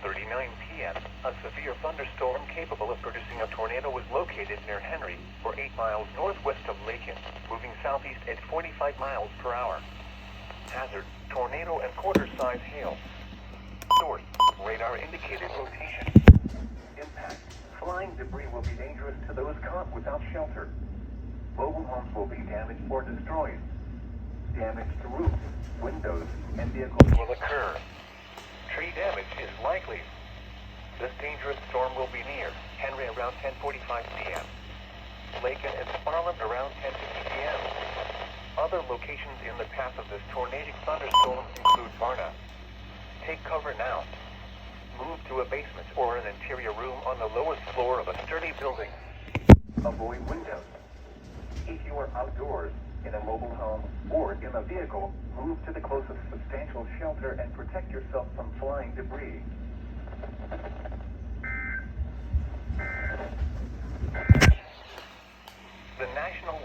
10:39 p.m., a severe thunderstorm capable of producing a tornado was located near Henry, or 8 miles northwest of Lakin, moving southeast at 45 miles per hour. Hazard, tornado and quarter-size hail. Source, radar indicated location. Impact, flying debris will be dangerous to those caught without shelter. Mobile homes will be damaged or destroyed. Damage to roofs, windows, and vehicles will occur. Tree damage is likely. This dangerous storm will be near Henry around 10:45 p.m. Lakin and Sparland around 10:50 p.m. Other locations in the path of this tornadic thunderstorm include Varna. Take cover now. Move to a basement or an interior room on the lowest floor of a sturdy building. Avoid windows. If you are outdoors, in a mobile home, or in a vehicle, move to the closest substantial shelter and protect yourself from flying debris. The National Weather